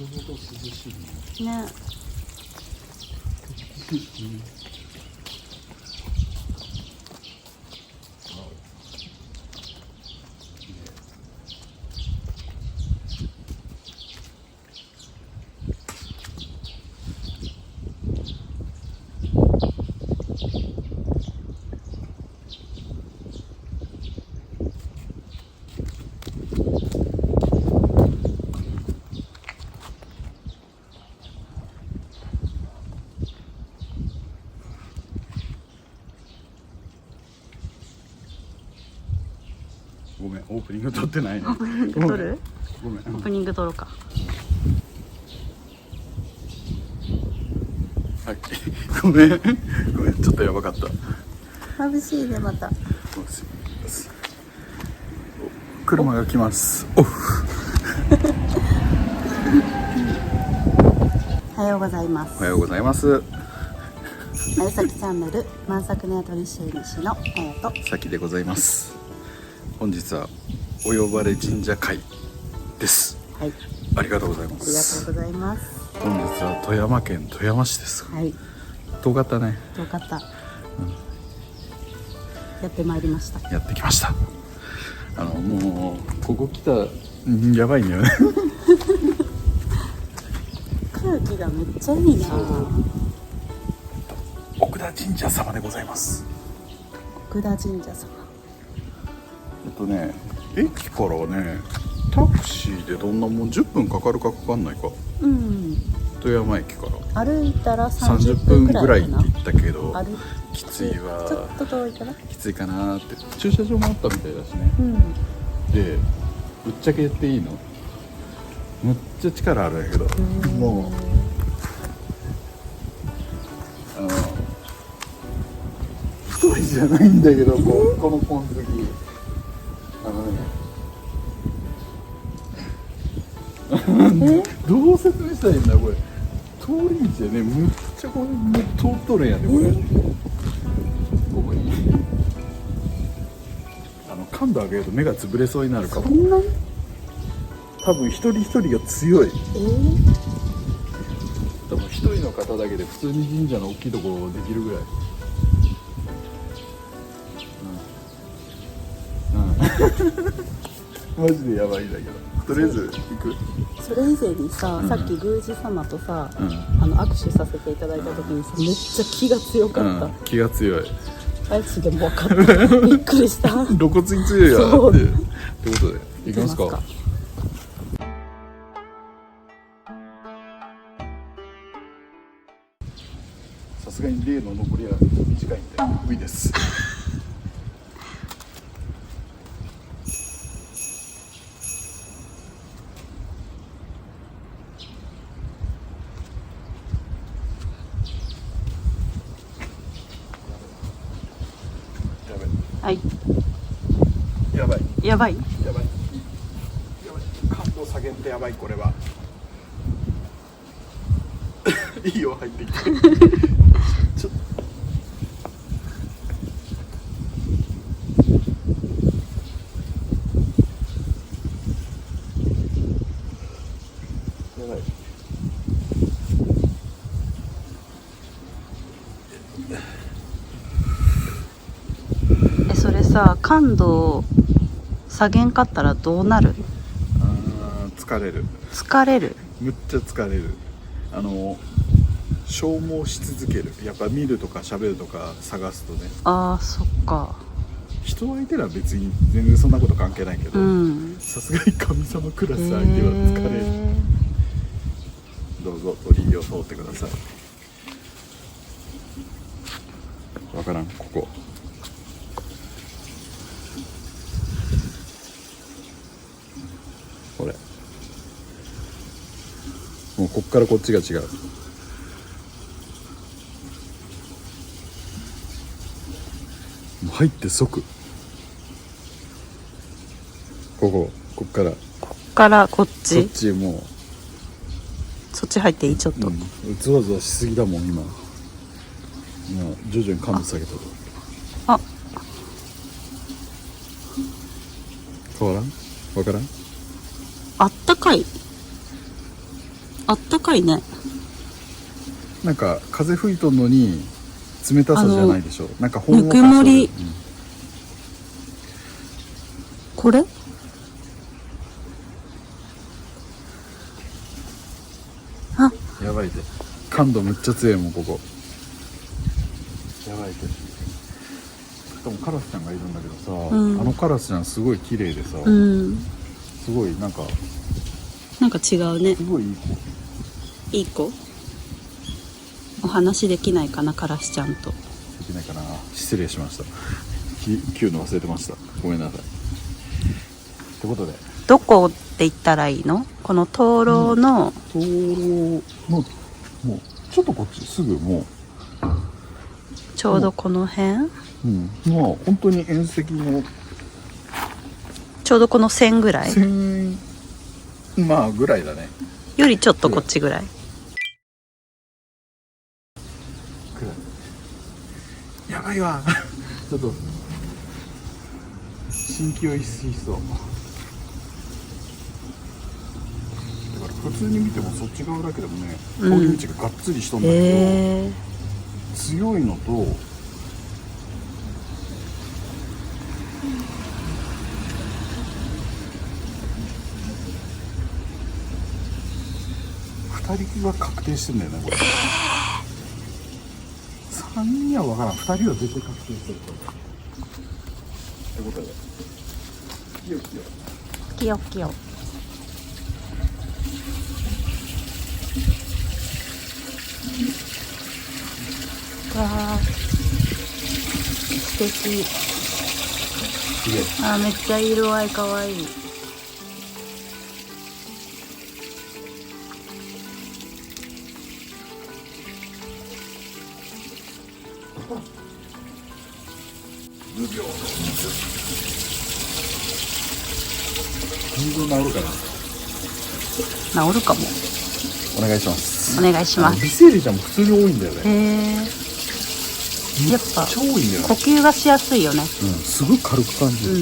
ょうど涼しいね。ごめん、オープニング撮ってないね。オープニング撮る？ごめん。オープニング撮ろうか。はい。ごめん。ごめん、ちょっとやばかった。眩しいね、また。車が来ます。お。おはようございます。おはようございます。まゆさきチャンネル満作ネアトリシェ西のとさきでございます。本日はお呼ばれ神社会です。はい。ありがとうございまありがとうす。ございます。本日は富山県富山市です。はい。遠かったね。よかった。やってまいりました。やってきました。もうここ来たやばいんだよね。空気がめっちゃいいな。奥田神社様でございます。奥田神社様。駅からねタクシーでどんなもん10分かかるかかかんないか。うん。富山駅から歩いたら30 30分分ぐらいってくらいかな。言ったけど歩きついわ。ちょっと遠いかな。きついかなーって。駐車場もあったみたいだしね。うん。でぶっちゃけ言っていいの、むっちゃ力あるんやけど、もう一人じゃないんだけど、このポン好きどう説明したらいいんだこれ。通り道でね、むっちゃこれ通っとるんやねこれ。ここに感度上げると目が潰れそうになるかも。そんなに？多分一人一人が強い。ー、多分一人の方だけで普通に神社の大きいところできるぐらい。マジでやばいんだけど、とりあえず行く。それ以前にさ、さっき宮司様とさ、握手させていただいた時にさ、めっちゃ気が強かった。気が強い。あいつでも分かったびっくりした露骨に強いやそうってことで行きますか。さすがに例の残りは短いんで無理です。はい。やばいやばい。やばいやばい、感度下げんとやばいこれは。いいよ入ってきて。ちょっとやばい。それさ、感度下げんかったらどうなる？疲れる。疲れる。むっちゃ疲れる。消耗し続ける。やっぱ見るとか喋るとか探すとね。あー、そっか。人相手は別に全然そんなこと関係ないけど、うん。さすがに神様クラス相手は疲れる。どうぞ鳥居を通ってください。わからん、こここれもうこっからこっちが違う。もう入って即こっからこっこちっちもそっち入っていい？ちょっと、ズワズワしすぎだもん今徐々に感度下げてる。あ、変わらん？わからん？あったかい。あったかいね。なんか風吹いとんのに冷たさじゃないでしょ。なんかほんわかぬくもり、これあ、やばいで。感度むっちゃ強いもんここ。やばいで。しかもカラスちゃんがいるんだけどさ、あのカラスちゃんすごい綺麗でさ、すごいなんか違うね。すごいいい子。いい子。お話できないかな、カラスちゃんと。できないかな。失礼しました。切るの忘れてました。ごめんなさい。ってことで。どこって言ったらいいの？この灯籠の、灯籠のもうちょっとこっちすぐもうちょうどこの辺？まあ本当に縁石のちょうどこの線ぐらい？線まあぐらいだね。よりちょっとこっちぐらい。やばいわちょっと新規を一しそうだから普通に見てもそっち側だけどもね、通り道ががっつりしとんだけど、強いのと2人は確定してんだよねこれ。3人は分からん。2人は絶対確定してるってことで、いいよいいよ。きよきよ。わあ、素敵。あ、めっちゃ色合いかわいい。水治るかな。治るかも。お願いします。お願いします。微生理ちゃんも普通に多いんだよね。へえ。やっぱ超多いんだよね。呼吸がしやすいよね。すごい軽く感じる。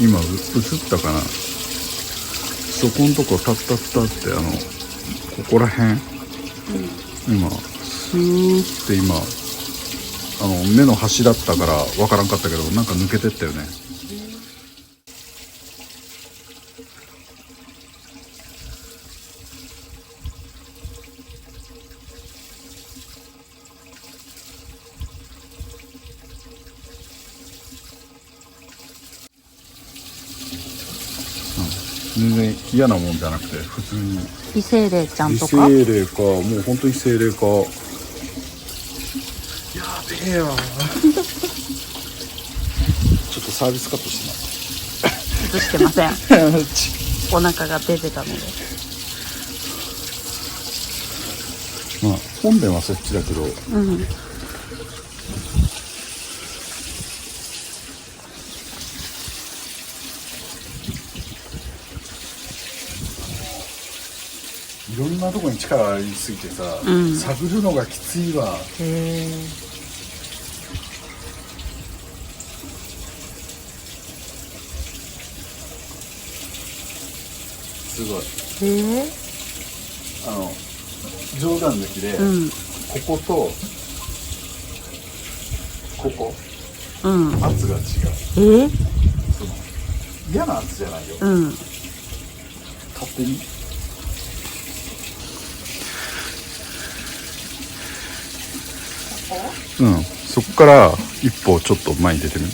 今映ったかな。そこんとこタッタッタってここら辺、今スーって今目の端だったからわからんかったけどなんか抜けてったよね。全然嫌なもんじゃなくて普通に異性霊ちゃんとか。異性霊か、もう本当に異性霊か。やべえわちょっとサービスカットして映してませんますお腹が出てたので。まあ本殿はそっちだけど、いろんなとこに力ありすぎてさ、探るのがきついわ。へえ。すごい。冗談抜きで、こことここ、圧が違う。その嫌な圧じゃないよ。勝手に。そこから一歩ちょっと前に出てみる。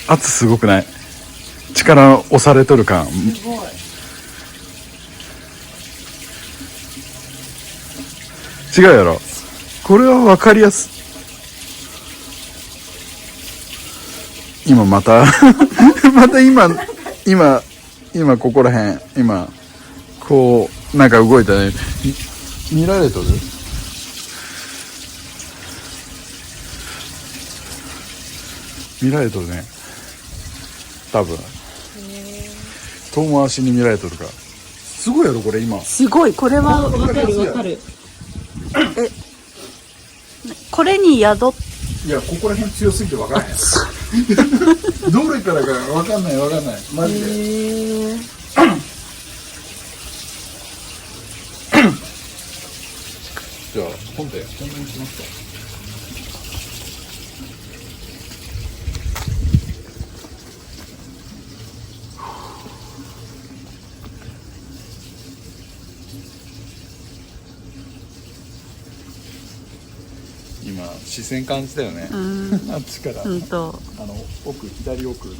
圧すごくない？力押されとる感。すごい。違うやろ。これは分かりやすい。今またまた今ここら辺今こうなんか動いたね。見られとる？見られとるね。多分遠回しに見られとるから。すごいやろこれ今。すごい、これはわかるわかる。これに宿っいや、ここら辺強すぎて分からへんどれからか分かんないマジで。じゃあ本編こんなにしますか。今視線感じたよね。あっちから、奥、左奥の、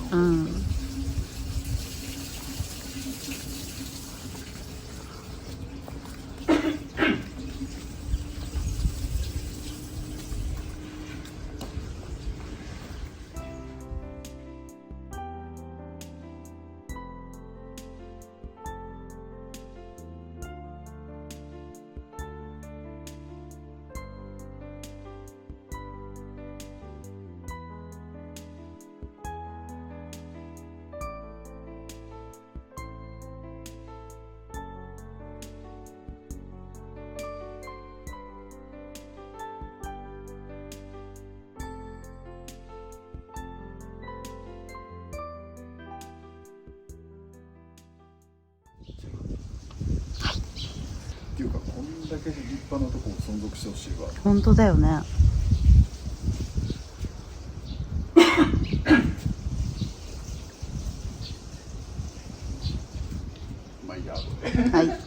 っていうかこんだけ立派なとこを存続してほしいわ。本当だよね。まあいいや。はい。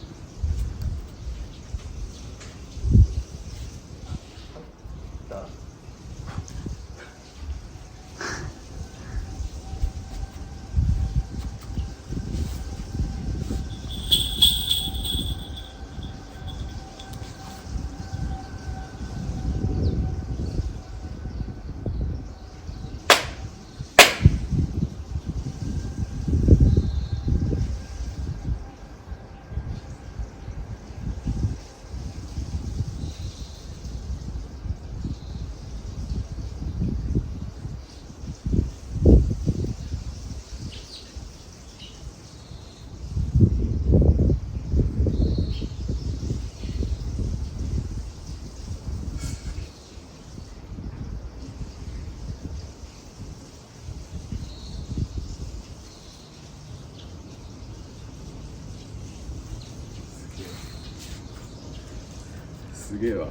すげえわ。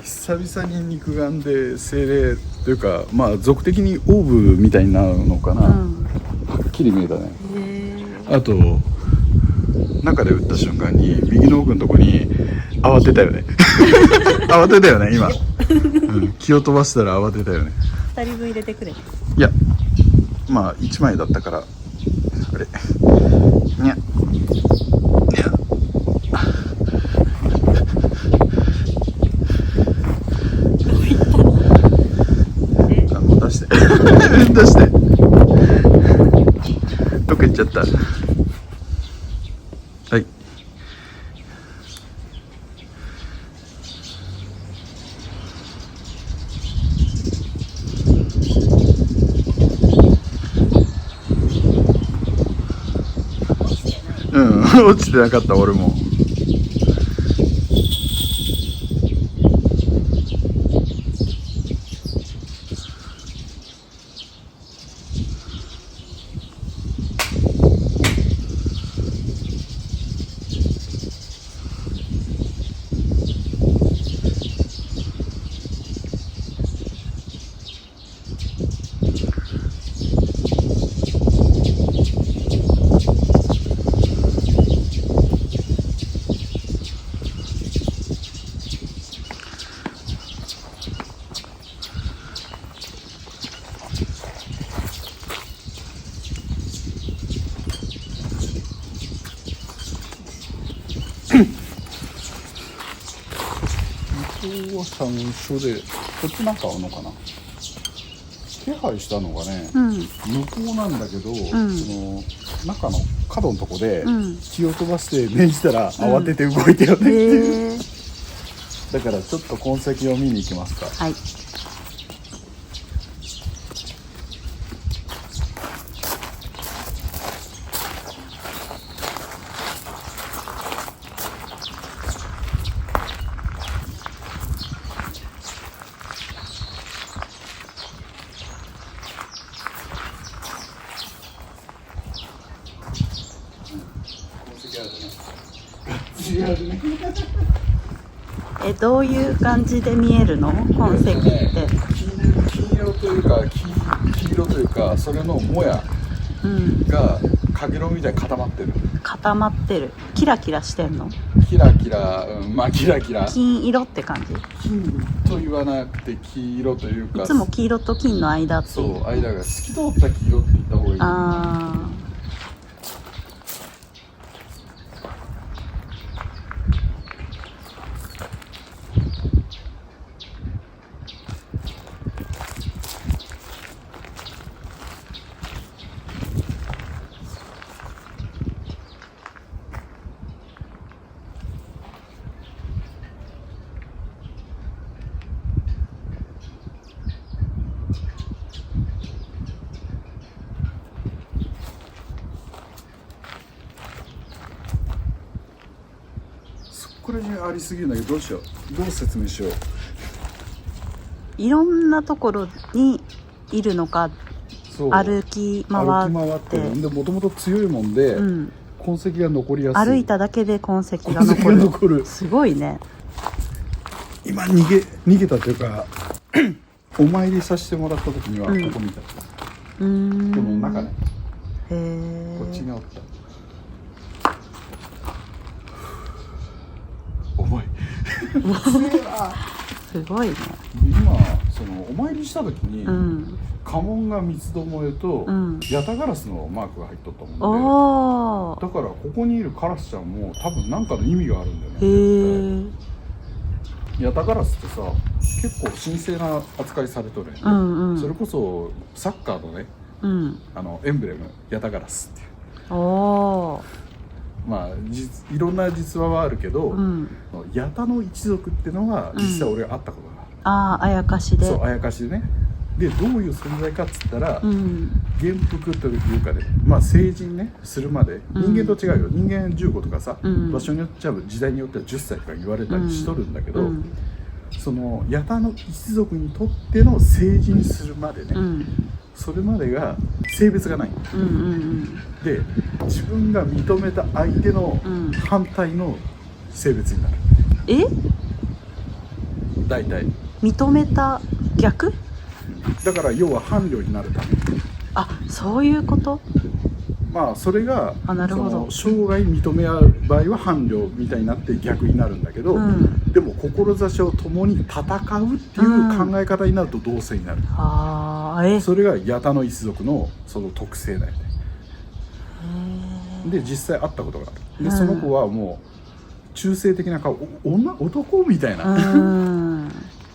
久々に肉眼で精霊というか、まあ俗的にオーブみたいになるのかな、はっきり見えたね。あと中で打った瞬間に右の奥のとこに慌てたよね慌てたよね今、気を飛ばしたら慌てたよね。2人分入れてくれ。いやまあ1枚だったからあれにゃ出して出してどっか行っちゃった。はい。落ちてなかった俺も。向こうは山椒で、こっちなんかあるのかな。手配したのがね、向こうなんだけど、その中の角のとこで気を飛ばして命じたら慌てて動いてよね、だからちょっと痕跡を見に行きますか。はい。らでね。どういう感じで見えるの痕跡って？金色というか黄色というか、それのもやがかげろうみたいに固まってる。固まってる。キラキラしてんの？キラキラ、まあキラキラ。金色って感じ？金と言わなくて黄色というか。いつも黄色と金の間って。そう、間が透き通った黄色って言った方がいい。ああ。これにありすぎるんだけど、どうしよう、どう説明しよう。いろんなところにいるのか、そう、歩き回ってるんで、もともと強いもんで、痕跡が残りやすい。歩いただけで痕跡が残る。すごいね。今逃げたというかお参りさせてもらった時にはここ見た、この中ね、こっちにあった。重いすごいね。今そのお参りした時に、家紋が三つどもえと、ヤタガラスのマークが入っとったもんで、だからここにいるカラスちゃんも多分何かの意味があるんだよね。ヤタガラスってさ、結構神聖な扱いされとる、それこそサッカーのね、エンブレムヤタガラスっていう。まあいろんな実話はあるけど、ヤタの一族っていうのは実際俺が会ったことがある。あやかしで。そう、あやかしでね。でどういう存在かっつったら、元服というかね、まあ成人ねするまで、人間と違うよ、人間15とかさ、場所によっちゃ時代によっては10歳とか言われたりしとるんだけど、そのヤタの一族にとっての成人するまでね、それまでが性別がない、で自分が認めた相手の反対の性別になる。大体認めた逆だから、要は伴侶になるため。そういうこと。まあそれがなるほど。生涯認め合う場合は伴侶みたいになって逆になるんだけど、でも志を共に戦うっていう考え方になると同性になる。それがヤタの一族のその特性だよね。で実際会ったことがある。でその子はもう中性的な顔、男みたいな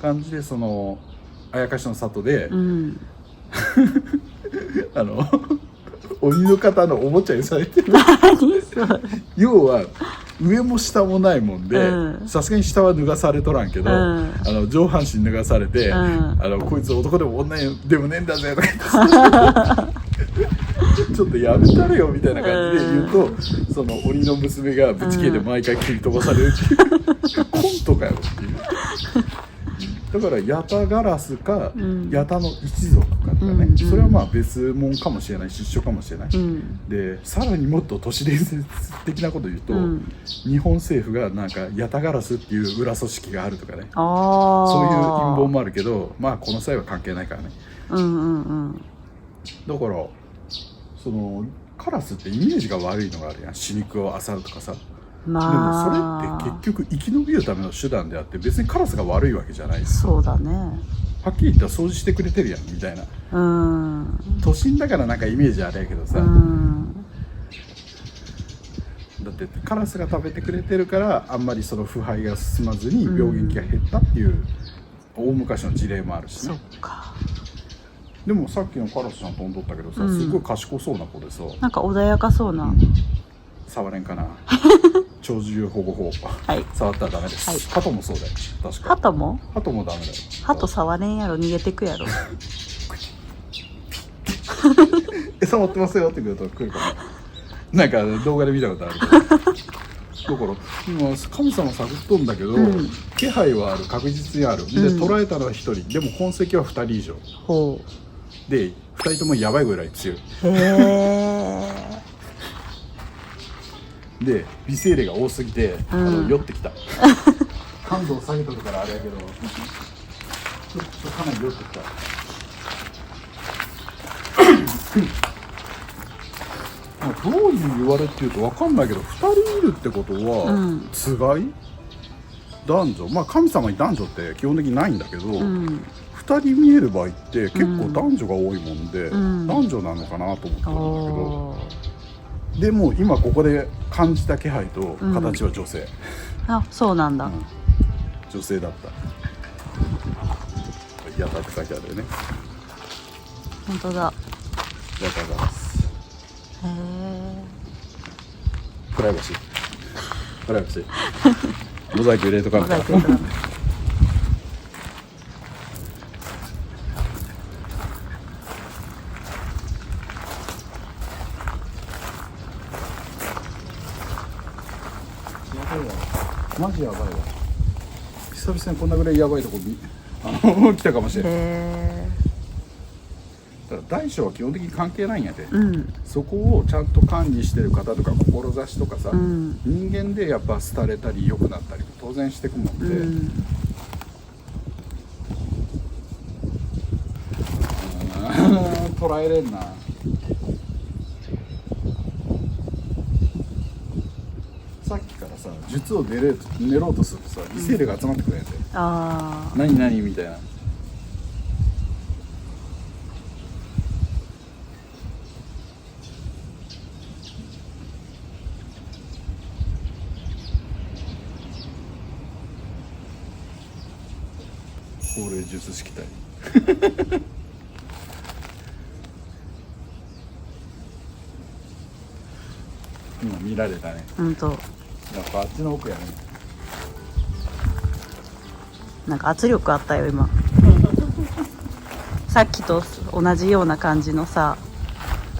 感じで、そのあやかしの里で、鬼の方のおもちゃにされてる。要は上も下もないもんで、さすがに下は脱がされとらんけど、上半身脱がされて、こいつ男でも女でもねえんだぜとか言ってちょっとやめたれよみたいな感じで言うと、その鬼の娘がぶち切れて毎回切り飛ばされるっていう、コントかよっていう。だからヤタガラスか、ヤタの一族かとかね、それはまあ別物かもしれない、失笑かもしれない、でさらにもっと都市伝説的なこと言うと、日本政府がなんかヤタガラスっていう裏組織があるとかね、そういう陰謀もあるけど、まあこの際は関係ないからね。だからそのカラスってイメージが悪いのがあるやん、死肉を漁るとかさ。でもそれって結局生き延びるための手段であって、別にカラスが悪いわけじゃないです。そうだね。はっきり言ったら掃除してくれてるやんみたいな。都心だからなんかイメージあれやけどさ、だってカラスが食べてくれてるからあんまりその腐敗が進まずに病原菌が減ったっていう大昔の事例もあるしね。でもさっきのカラスちゃん飛んどったけどさ、すごい賢そうな子でさ、なんか穏やかそうな。触れんかな。鳥獣保護法、触ったらダメです。鳩もそうだよ、確か。鳩もダメだよ。鳩触れんやろ、逃げてくやろ。餌持ってますよって言うと来るかな。なんか動画で見たことあるけど。だから今神様探っとんだけど、気配はある、確実にある。で捉えたのは1人、でも痕跡は2人以上で、2人ともやばいぐらい強い。で微生霊が多すぎて、うん酔ってきた感度を下げとるからあれやけどちょっとかなり酔ってきたまあどういう言われっていうと分かんないけど2人いるってことは、うんつがい男女まあ神様に男女って基本的にないんだけど、うん2人見える場合って結構男女が多いもんで、うん男女なのかなと思ってるんだけど、おーでも今ここで感じた気配と形は女性、あ、そうなんだ、女性だったやたって書いてあるよね本当だ。やたがすへえ。プライバシープライバシーモザイク入れとかなモザイク入れとかなマジやばいわ久々にこんなぐらいやばいとこ来たかもしれないへだから大小は基本的に関係ないんやで、え。うんそこをちゃんと管理してる方とか志とかさ、うん人間でやっぱ廃れたり良くなったり当然してくもんで、うん捉えれんなさっきからさ術を練ろうとするとさ異性霊が集まってくるんやで、ああ。何何みたいな法令術式体今見られたねうんとやっぱあっちの奥やねなんか圧力あったよ今さっきと同じような感じのさ、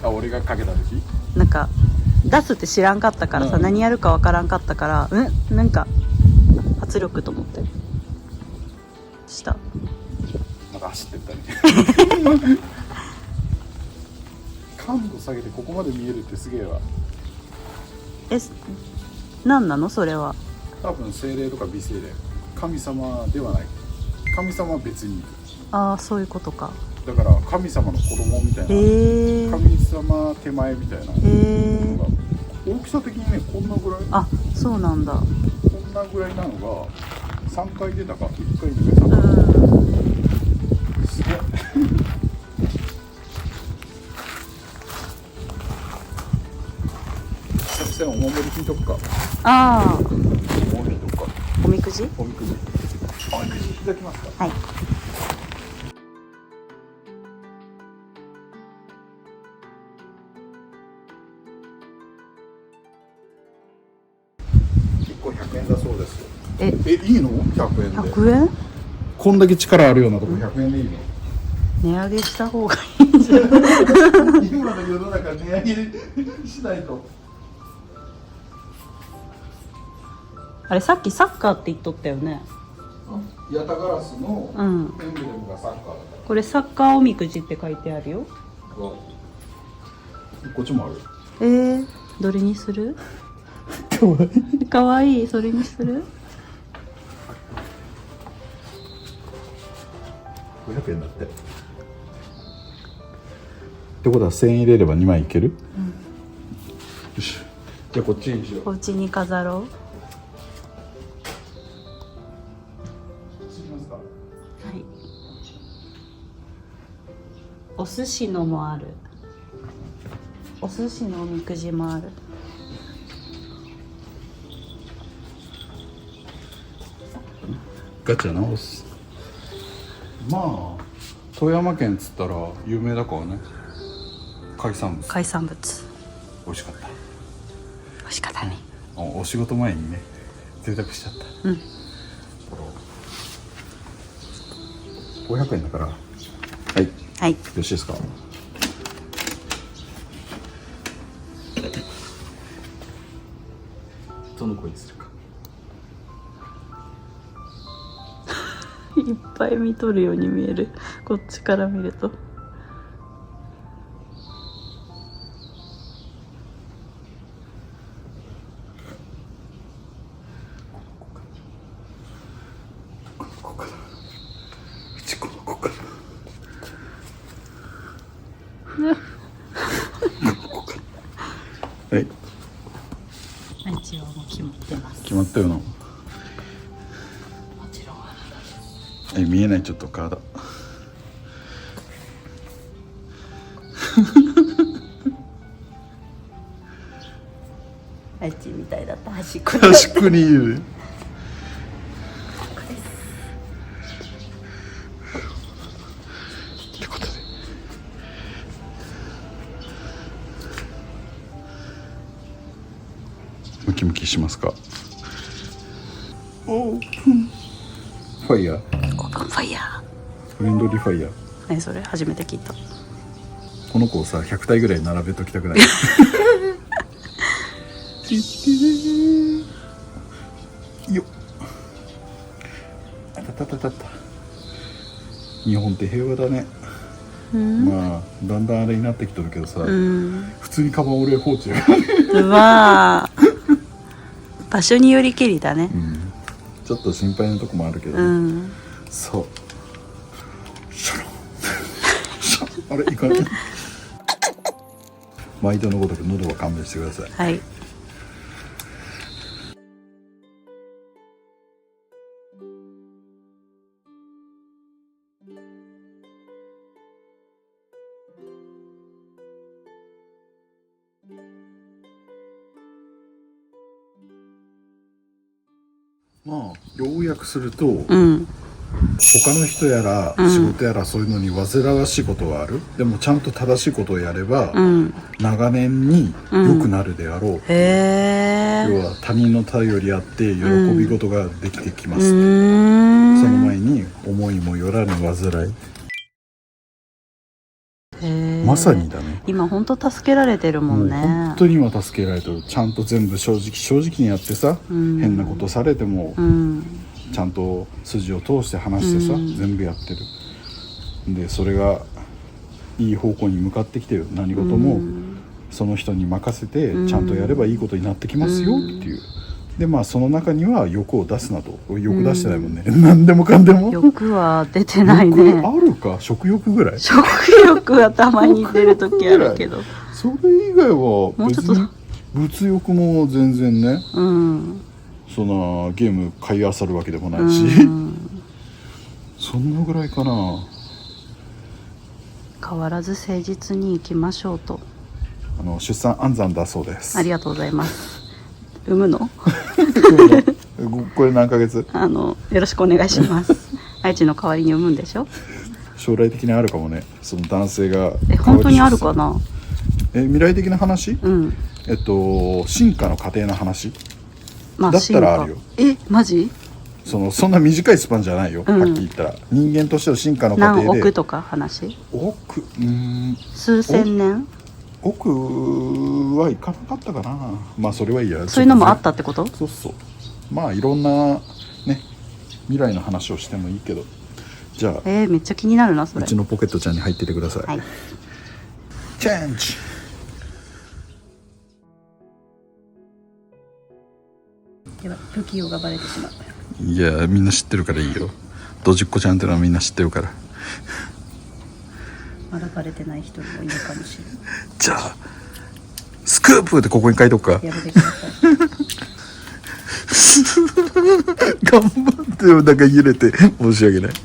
あ俺がかけた時なんか出すって知らんかったからさ、うん何やるかわからんかったからなんか圧力と思ってした。また走ってったね感度下げてここまで見えるってすげえわ何なのそれは。多分精霊とか美精霊神様ではない神様は別にいるああ、そういうことか。だから神様の子供みたいな、へえ。神様手前みたいなへえ。大きさ的にねこんなぐらいあ、そうなんだ。こんなぐらいなのが3回出たか1回出たうか、ん。すげえ久々にお守り引いとくかああ、お守り引いとくかおみくじ。おみくじおみくじいただきますかはい。1個100円だそうですよえ、いいの100円で100円？こんだけ力あるようなとこ100円でいいの値上げした方がいいんじゃない？今の世の中値上げしないとあれさっきサッカーって言っとったよね。ヤタガラスのうん。エンブレムがサッカーだかこれサッカーおみくじって書いてあるよ。らこっちもあるどれにする？かわいいかわいい。それにする500円だってってことは1000円入れれば2枚いける、よしじゃあこっちにしようお家に飾ろう。次ますかはい。お寿司のもある。お寿司のおみくじもある。ガチャ直すまあ富山県っつったら有名だからね海産物海産物。美味しかった美味しかったね。お仕事前にね贅沢しちゃったうん。 500円だからはいはい。よろしいですかどの子にするかいっぱい見とるように見える。こっちから見ると。かな、うちこの子かな、この子かな。はい、一応もう決まってます。決まったよな。もちろん見えない、ちょっと体。愛知みたいだった端っこに。端っこにいる。ってことで、ムキムキしますか。オープンファイヤー、オープンファイヤー。フレンドリーファイヤー。何それ、初めて聞いた。この子をさ100体ぐらい並べときたくない？よっ、あたたたたた。日本って平和だね。まあだんだんあれになってきとるけどさ、普通にカバン俺放置やからね。うわー、場所によりけりだね。ちょっと心配なとこもあるけど、ねそうシャロシャロあれいかない。毎度のごとく喉は勘弁してください。はい。まあようやくすると、うん他の人やら仕事やらそういうのに煩わしいことはある、でもちゃんと正しいことをやれば、長年に良くなるであろう、へえ。要は他人の頼りあって喜び事ができてきます、その前に思いもよらぬ煩い、まさにだね。今本当助けられてるもんね。本当に今助けられてる。ちゃんと全部正直にやってさ、変なことされても、ちゃんと筋を通して話してさ、全部やってる。でそれがいい方向に向かってきてる。何事もその人に任せてちゃんとやればいいことになってきますよっていう。でまあその中には欲を出すなと。欲出してないもんね、何でもかんでも。欲は出てないね。欲あるか、食欲ぐらい。食欲はたまに出る時あるけど、それ以外はもうちょっと別に物欲も全然ね、うんそんなゲーム買い漁るわけでもないし、そんなぐらいかな。変わらず誠実に生きましょうと。出産安産だそうです。ありがとうございます。産むのこれ何ヶ月？よろしくお願いします。愛知の代わりに産むんでしょ。将来的にあるかもね、その男性が。本当にあるかな。未来的な話？進化の過程の話、だったらあるよ。マジ？そんな短いスパンじゃないよ、はっきり言ったら。人間としての進化の過程で何億とか話？数千年？億はいかなかったかな。まあそれはいいや。そういうのもあったってこと？そうそう。まあいろんなね未来の話をしてもいいけど、じゃあめっちゃ気になるなそれ。うちのポケットちゃんに入っててください。はい。チェンジ。では不器用がバレてしまう。いやみんな知ってるからいいよ。ドジっ子ちゃんってのはみんな知ってるから。まだバレてない人もいるかもしれない。じゃあスクープってここに書いとくか。やめてください。頑張ってよ、なんか揺れて申し訳ない。こ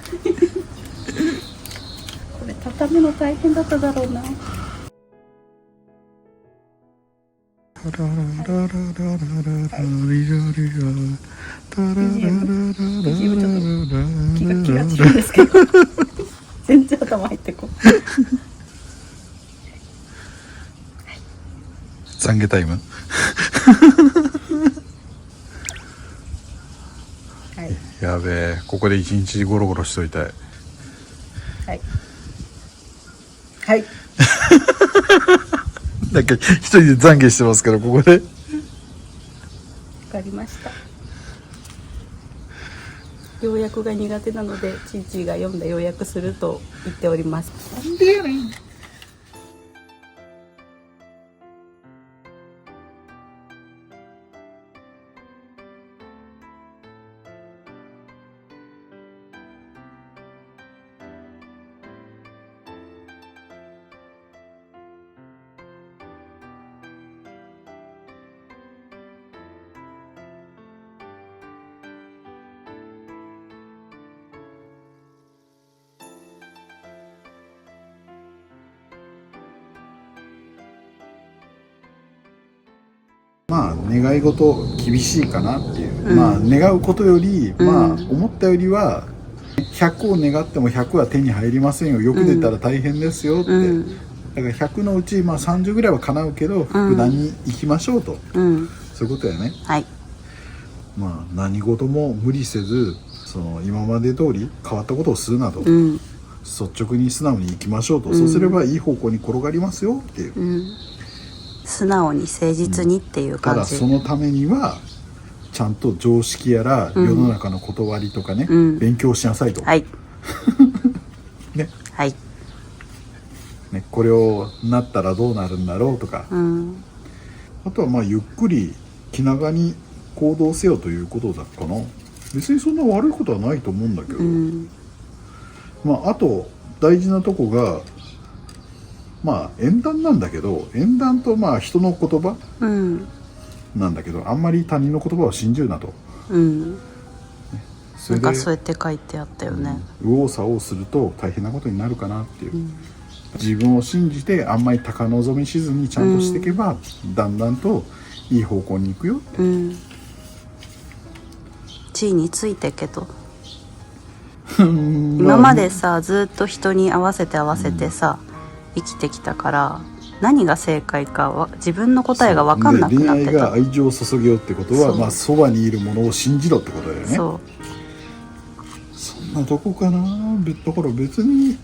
れ畳むの大変だっただろうな。気が散るんですけど全然頭入ってこん。懺悔タイム。やべえ、ここで一日ゴロゴロしといたい。はいはいなんか一人で懺悔してますから、ここで。わかりました。要約が苦手なのでちいちいが読んで要約すると言っております。なんでやねん。まあ願い事厳しいかなっていう、うんまあ願うことより、うんまあ思ったよりは100を願っても100は手に入りませんよ、欲出たら大変ですよって、うんだから100のうちまあ30ぐらいは叶うけど福田に行きましょうと、うんそういうことやね。はいまあ何事も無理せずその今まで通り変わったことをするなと、うん率直に素直に行きましょうと、そうすればいい方向に転がりますよっていう、うん素直に誠実にっていうただ感じ、そのためにはちゃんと常識やら世の中の断りとかね、うん勉強しなさいと、はいねはいね、これをなったらどうなるんだろうとか、うんあとはまあゆっくり気長に行動せよということだかな。別にそんな悪いことはないと思うんだけど、うんまああと大事なとこがまあ縁談なんだけど、縁談とまあ人の言葉うんなんだけど、あんまり他人の言葉を信じるなと。うんそれでなんかそうやって書いてあったよね、右往左往すると大変なことになるかなっていう、自分を信じてあんまり高望みしずにちゃんとしていけば、だんだんといい方向に行くよ。うん地位についてけど今今までさずっと人に合わせてさ、生きてきたから何が正解かは自分の答えが分かんなくなってた。恋愛が愛情を注げよってことは、そうまあそばにいるものを信じろってことだよね。そそんなとこかな。だから別に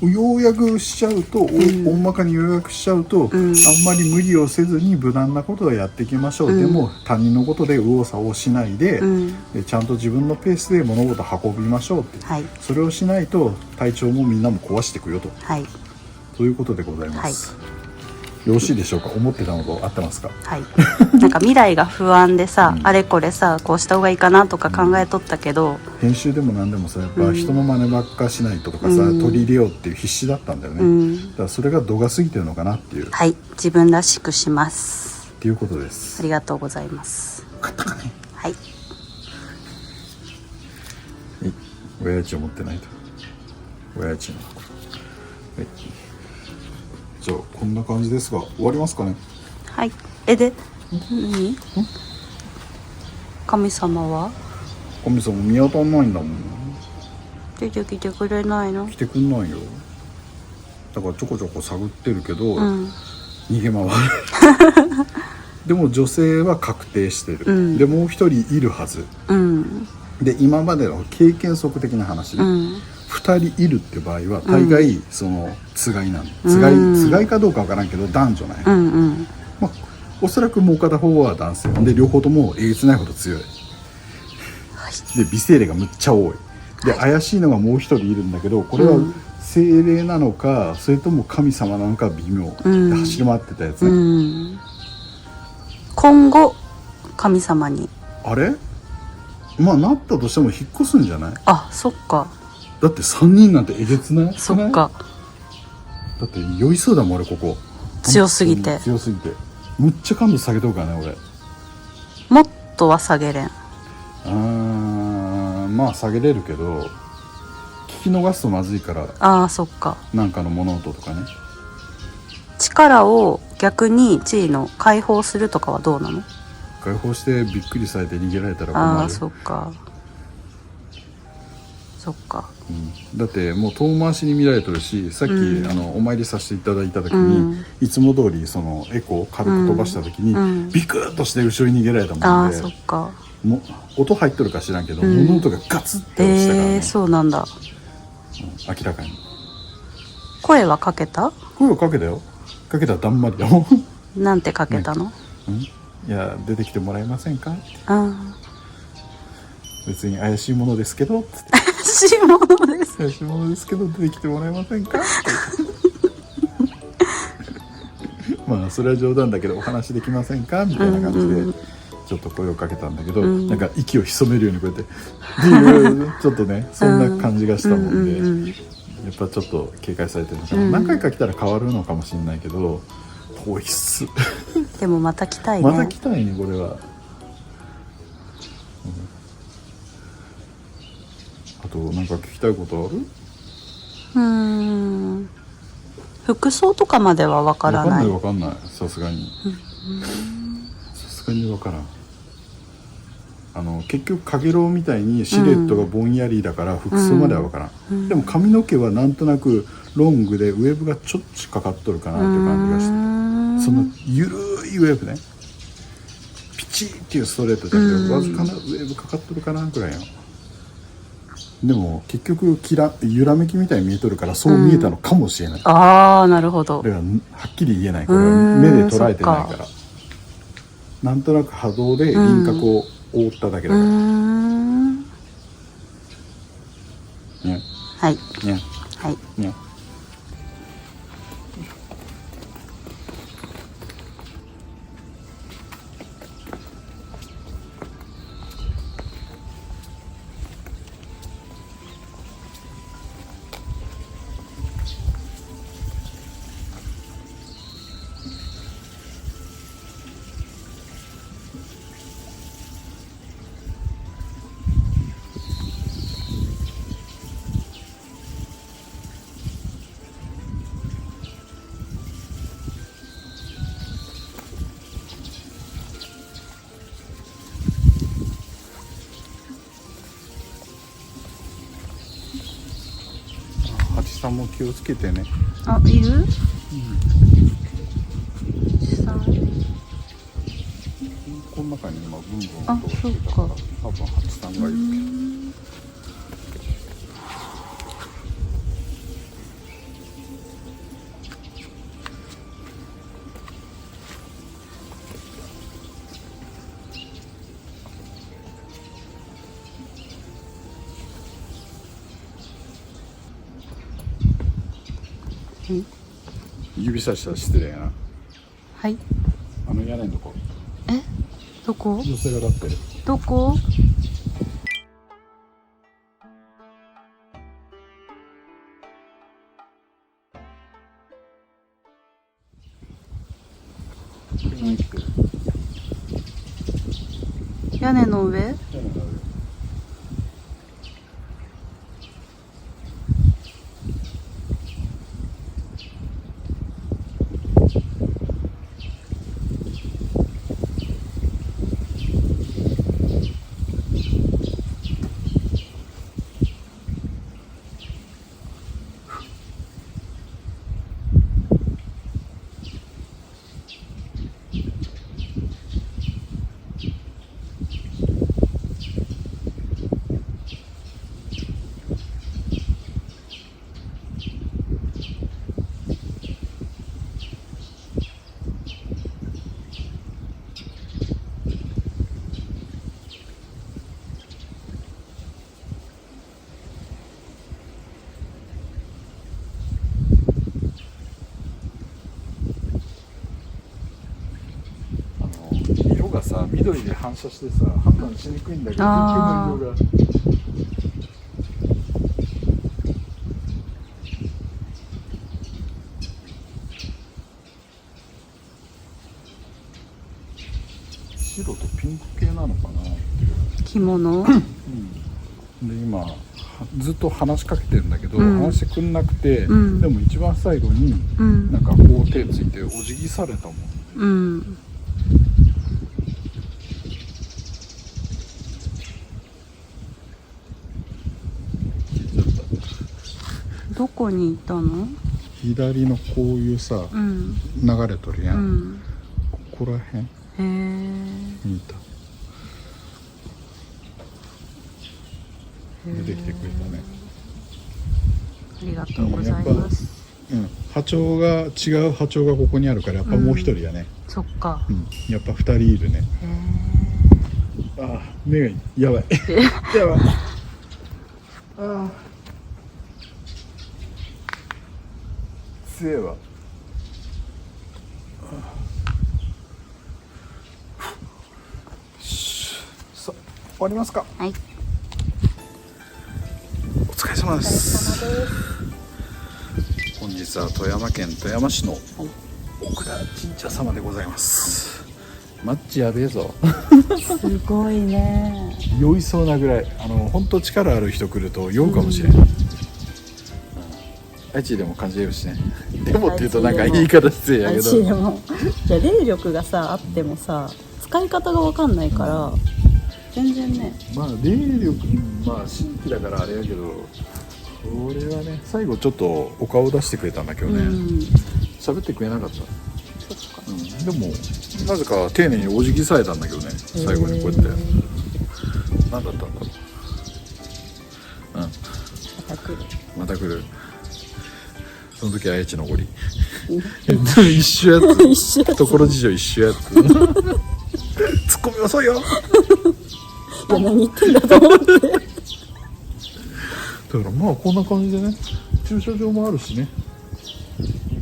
要約しちゃうと、大まかに要約しちゃうと、あんまり無理をせずに無難なことをやっていきましょう、でも他人のことで右往左往しないで、でちゃんと自分のペースで物事を運びましょうって、はいそれをしないと体調もみんなも壊していくよと、はいということでございます、よろしいでしょうか。思ってたのと合ってますか。はいなんか未来が不安でさ、あれこれさこうした方がいいかなとか考えとったけど、編集でも何でもさ、やっぱ人の真似ばっかしないとかさ、取り入れようっていう必死だったんだよね、だからそれが度が過ぎてるのかなっていう、はい自分らしくしますっていうことです。ありがとうございます。買ったかね。はい親家を持ってないと。親家の箱。はい。じゃあこんな感じですが終わりますかね。はいで何神様は神様見当たんないんだもん。出てきてくれないの？来てくんないよ。だからちょこちょこ探ってるけど、うん逃げ回るでも女性は確定してる、でもう一人いるはずうんで、今までの経験則的な話、うん2人いるって場合は大概そのつがいなの、つがいかどうかわからんけど男女なんや、うんうんまあ、おそらくもう片方は男性で、両方ともえげつないほど強い、で美声霊がむっちゃ多いで、怪しいのがもう一人いるんだけど、これは精霊なのかそれとも神様なのか微妙、で走り回ってたやつね、今後神様にあれまあなったとしても引っ越すんじゃない。あそっかだって3人なんてえげつないそっかだって酔いそうだもん俺ここ強すぎて強すぎてむっちゃ感度下げとくからね俺。もっとは下げれん。まあ下げれるけど聞き逃すとまずいから、ああそっかなんかの物音とかね。力を逆に地位の解放するとかはどうなの？解放してびっくりされて逃げられたら困る。ああそっかそっかだってもう遠回しに見られてるし、さっき、お参りさせていただいた時に、いつも通りそのエコーを軽く飛ばした時に、ビクッとして後ろに逃げられたもんで、ああそっかも音入っとるか知らんけど、物音がガツッて落ちたからね、そうなんだ。明らかに声はかけた？声をかけたよ。かけたらだんまりだもんなんてかけたの？いや出てきてもらえませんか。あ別に怪しいものですけどつって怪しいものです。怪しいものですけど出てきてもらえませんかまあそれは冗談だけどお話できませんかみたいな感じでちょっと声をかけたんだけど、なんか息を潜めるようにこうやってちょっとねそんな感じがしたもんで、やっぱちょっと警戒されてるのかな、何回か来たら変わるのかもしれないけど遠いっすでもまた来たいね。また来たいねこれは、あとなんか聞きたいことある？服装とかまではわからない。わかんないさすがに、すがに分からん。結局かげろうみたいにシルエットがぼんやりだから服装までは分からん、でも髪の毛はなんとなくロングでウェーブがちょっとかかっとるかなっていう感じがして、そのゆるいウェーブね、ピチーっていうストレートじゃなくてわずかなウェーブかかっとるかなぐらいよ。でも結局揺らめきみたいに見えとるからそう見えたのかもしれない、ああなるほど。だからはっきり言えない、これは目で捉えてないから、なんとなく波動で輪郭を覆っただけだから、ねはいねはい。ね。ハチさんも気をつけてね。あ、いる？さん。この中に今ブンブンあ、音がしてたから多分ハチさんがいるけど。指さしたら失礼やな。はい。屋根のとこ。え？どこ？女性が立ってる。どこ？屋根の上？屋根の上。色がさ、緑で反射してさ、判断しにくいんだけど、あー結局の色が。白とピンク系なのかなっていう。着物？で今ずっと話しかけてるんだけど、話してくんなくて、でも一番最後に、なんかこう手ついてお辞儀されたもん。どこにいたの？左のこういうさ、流れとるやん、ここら辺にいた。出てきてくれたね。ありがとうございます。波長が違う波長がここにあるからやっぱもう一人やね。そっか。やっぱ二人いるね。あ、目がやばい。やばい。ああ。強えわ。さあ、終わりますか。はい。お疲れ様です。本日は富山県富山市の奥田神社様でございます。マッチやべえぞ。すごいね。酔いそうなぐらい、本当力ある人来ると酔うかもしれない。愛知でも感じれるしね。でもって言うとなんか言い方失礼やけど。愛知でも。じゃあ霊力がさあってもさ使い方が分かんないから、全然ね。まあ霊力、まあ新規だからあれやけど、これはね最後ちょっとお顔出してくれたんだけどね、喋ってくれなかった。そっか。でもなぜか丁寧にお辞儀されたんだけどね、最後にこうやって何だったんだろう。また来る。また来る。その時は愛知残り一緒やつ一緒やつ懐事情一緒やつツッコミ遅いよ。いや、何言ってんだと思ってだからまあこんな感じでね、駐車場もあるしね、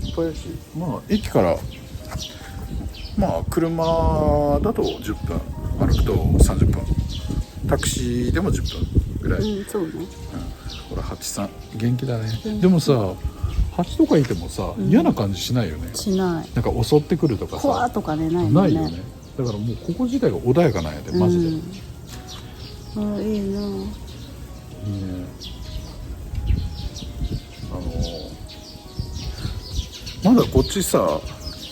いっぱいあるし、まあ駅からまあ車だと10分、歩くと30分、タクシーでも10分ぐらい、そうね。ほらハチさん元気だね。でもさ、ハチとかいてもさ、嫌な感じしないよね。しない。なんか襲ってくるとかさ、怖とかね、ないもんね。ないよね。だからもうここ自体が穏やかなんやで、マジで、いいね。あ、いいな。まだこっちさ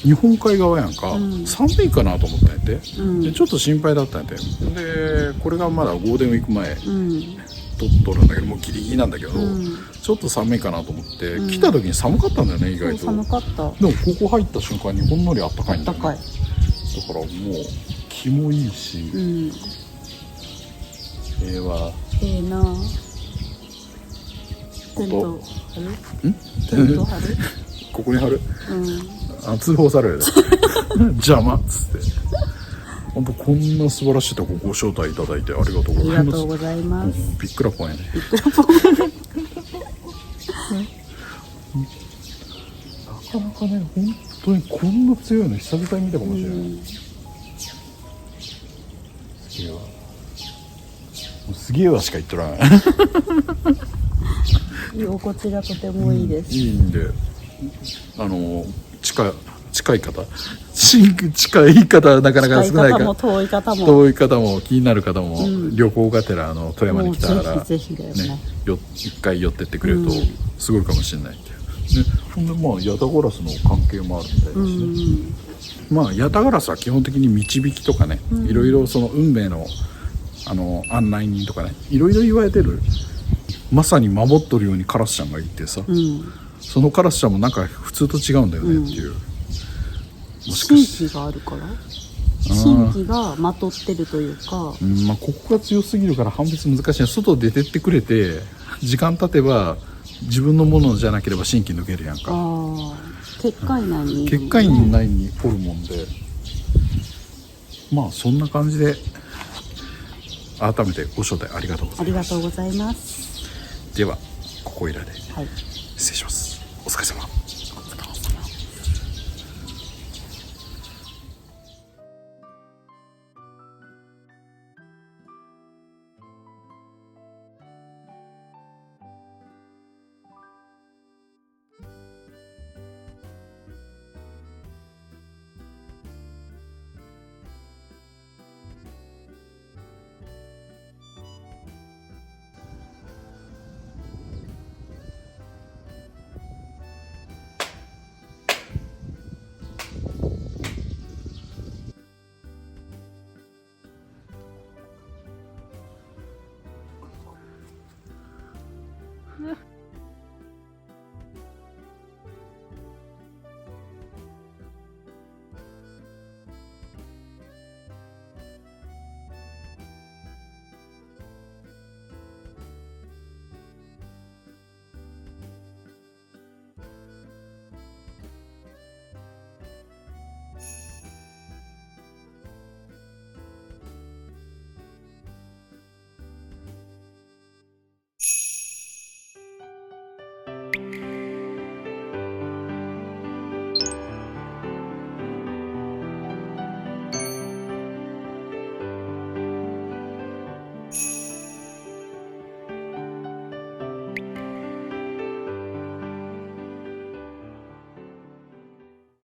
日本海側やんか、寒いかなと思ったんやて、でちょっと心配だったんやて。でこれがまだゴールデンウィーク前、撮るんだけどもうギリギリなんだけど、ちょっと寒いかなと思って、来た時に寒かったんだよね、意外と。寒かった。でもここ入った瞬間にほんのりあったかいんだよね。高い。だからもう気もいいし、わな。テント張る？テント張る？ここに貼る、通報される邪魔っつって。本当こんな素晴らしいとこご招待いただいてありがとうございます。ありがとうございます。びっくらぽんやね。なかなかね、本当にこんな強いの久々に見たかもしれない。すげえわ。もうすげえわしか言っとらん。居心地がとてもいいです。いいんで、近い方近い方なかなか少ないから、遠い方も遠い方も気になる方も、旅行がてら富山に来たらぜひぜひだよね。一回寄ってってくれるとすごいかもしれないっていう。でほんでまあヤタガラスの関係もあるみたいだしね、まあヤタガラスは基本的に導きとかね、いろいろその運命の案内人とかね、いろいろ言われてる、まさに守っとるようにカラスちゃんがいてさ、そのカラスちゃんもなんか普通と違うんだよねっていう、もしか神して気があるから神気がまとってるというか、まあここが強すぎるから判別難しい。外出てってくれて時間経てば自分のものじゃなければ神気抜けるやんか。結界内にいるもんね。結界内におるもんで、まあそんな感じで改めてご招待ありがとうございます。ありがとうございます。ではここいらではい。失礼します。お疲れ様。